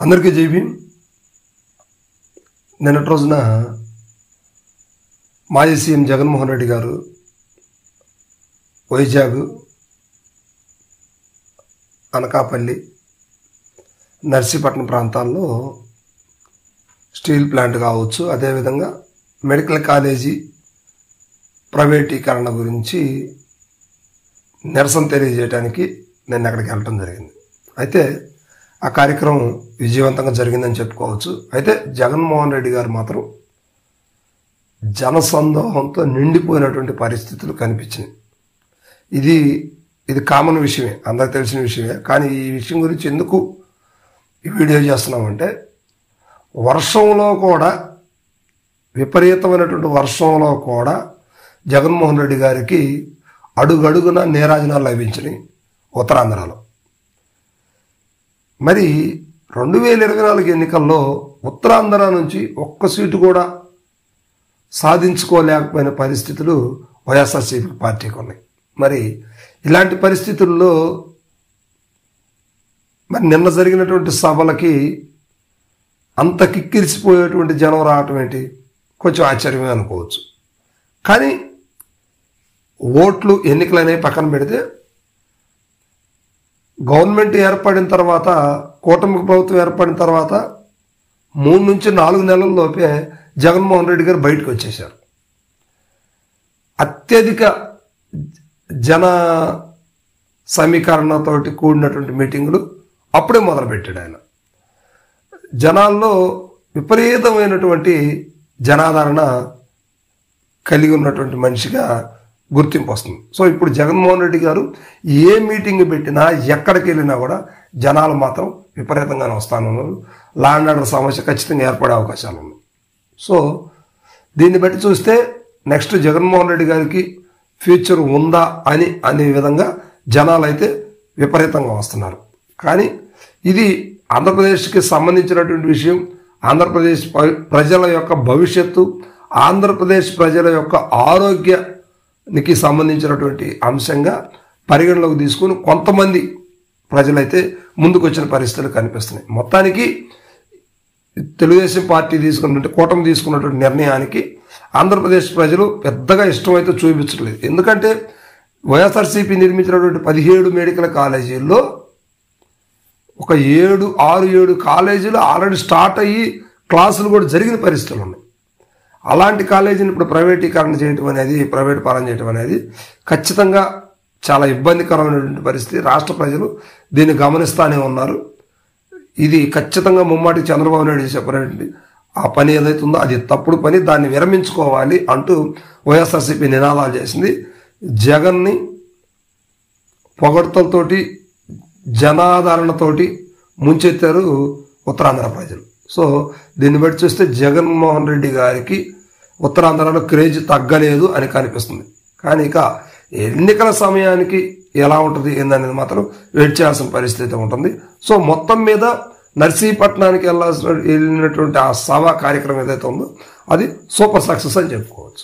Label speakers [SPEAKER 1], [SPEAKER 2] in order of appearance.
[SPEAKER 1] అందరికీ జై భీమ్. నిన్నటి రోజున మాజీ సీఎం జగన్మోహన్ రెడ్డి గారు వైజాగ్, అనకాపల్లి, నర్సీపట్నం ప్రాంతాల్లో స్టీల్ ప్లాంట్ కావచ్చు, అదేవిధంగా మెడికల్ కాలేజీ ప్రైవేటీకరణ గురించి నిరసన తెలియజేయడానికి నేను అక్కడికి వెళ్ళటం జరిగింది. అయితే ఆ కార్యక్రమం విజయవంతంగా జరిగిందని చెప్పుకోవచ్చు. అయితే జగన్మోహన్ రెడ్డి గారు మాత్రం జనసందోహంతో నిండిపోయినటువంటి పరిస్థితులు కనిపించినాయి. ఇది కామన్ విషయమే, అందరికి తెలిసిన విషయమే. కానీ ఈ విషయం గురించి ఎందుకు ఈ వీడియో చేస్తున్నామంటే, వర్షంలో కూడా, విపరీతమైనటువంటి వర్షంలో కూడా జగన్మోహన్ రెడ్డి గారికి అడుగడుగున నీరాజనాలు లభించినాయి ఉత్తరాంధ్రలో. మరి 2024 ఎన్నికల్లో ఉత్తరాంధ్ర నుంచి ఒక్క సీటు కూడా సాధించుకోలేకపోయిన పరిస్థితులు వైఎస్ఆర్సీపీ పార్టీకి ఉన్నాయి. మరి ఇలాంటి పరిస్థితుల్లో మరి నిన్న జరిగినటువంటి సభలకి అంత కిక్కిరిసిపోయేటువంటి జనం రావటం ఏంటి కొంచెం ఆశ్చర్యమే అనుకోవచ్చు. కానీ ఓట్లు, ఎన్నికలు అనేవి పక్కన పెడితే, గవర్నమెంట్ ఏర్పడిన తర్వాత, కూటమి ప్రభుత్వం ఏర్పడిన తర్వాత 3 నుంచి 4 నెలల్లోపే జగన్మోహన్ రెడ్డి గారు బయటకు వచ్చేశారు. అత్యధిక జన సమీకరణతోటి కూడినటువంటి మీటింగులు అప్పుడే మొదలుపెట్టాడు ఆయన. జనాల్లో విపరీతమైనటువంటి జనాదరణ కలిగి ఉన్నటువంటి మనిషిగా గుర్తింపు వస్తుంది. సో ఇప్పుడు జగన్మోహన్ రెడ్డి గారు ఏ మీటింగ్ పెట్టినా, ఎక్కడికి వెళ్ళినా కూడా జనాలు మాత్రం విపరీతంగానే వస్తానున్నారు. లా అండ్ ఆర్డర్ సమస్య ఖచ్చితంగా ఏర్పడే అవకాశాలు ఉన్నాయి. సో దీన్ని బట్టి చూస్తే నెక్స్ట్ జగన్మోహన్ రెడ్డి గారికి ఫ్యూచర్ ఉందా అనే విధంగా జనాలు అయితే విపరీతంగా వస్తున్నారు. కానీ ఇది ఆంధ్రప్రదేశ్కి సంబంధించినటువంటి విషయం. ఆంధ్రప్రదేశ్ ప్రజల యొక్క భవిష్యత్తు, ఆంధ్రప్రదేశ్ ప్రజల యొక్క ఆరోగ్యానికి సంబంధించినటువంటి అంశంగా పరిగణలోకి తీసుకుని కొంతమంది ప్రజలైతే ముందుకు వచ్చిన పరిస్థితులు కనిపిస్తున్నాయి. మొత్తానికి తెలుగుదేశం పార్టీ తీసుకున్నటువంటి, కూటమి తీసుకున్నటువంటి నిర్ణయానికి ఆంధ్రప్రదేశ్ ప్రజలు పెద్దగా ఇష్టమైతే చూపించట్లేదు. ఎందుకంటే వైఎస్ఆర్సీపీ నిర్మించినటువంటి 17 మెడికల్ కాలేజీల్లో ఒక 6-7 కాలేజీలు ఆల్రెడీ స్టార్ట్ అయ్యి క్లాసులు కూడా జరిగిన పరిస్థితులు ఉన్నాయి. అలాంటి కాలేజీని ఇప్పుడు ప్రైవేటీకరణ చేయడం అనేది, ప్రైవేట్ పరం చేయడం అనేది ఖచ్చితంగా చాలా ఇబ్బందికరమైనటువంటి పరిస్థితి. రాష్ట్ర ప్రజలు దీన్ని గమనిస్తూనే ఉన్నారు. ఇది ఖచ్చితంగా ముమ్మాటి చంద్రబాబు నాయుడు చెప్పినటువంటి ఆ పని ఏదైతే ఉందో అది తప్పుడు పని, దాన్ని విరమించుకోవాలి అంటూ వైఎస్ఆర్సీపీ నినాదాలు చేసింది. జగన్ని పొగడ్తలతోటి, జనాదరణతోటి ముంచెత్తారు ఉత్తరాంధ్ర ప్రజలు. సో దీన్ని బట్టి చూస్తే జగన్మోహన్ రెడ్డి గారికి ఉత్తరాంధ్రలో క్రేజ్ తగ్గలేదు అని కనిపిస్తుంది. కానీ ఇక ఎన్నికల సమయానికి ఎలా ఉంటుంది ఏందనేది మాత్రం వెయిట్ చేయాల్సిన పరిస్థితి ఉంటుంది. సో మొత్తం మీద నర్సీపట్నానికి వెళ్ళినటువంటి ఆ సభ కార్యక్రమం ఏదైతే ఉందో అది సూపర్ సక్సెస్ అని చెప్పుకోవచ్చు.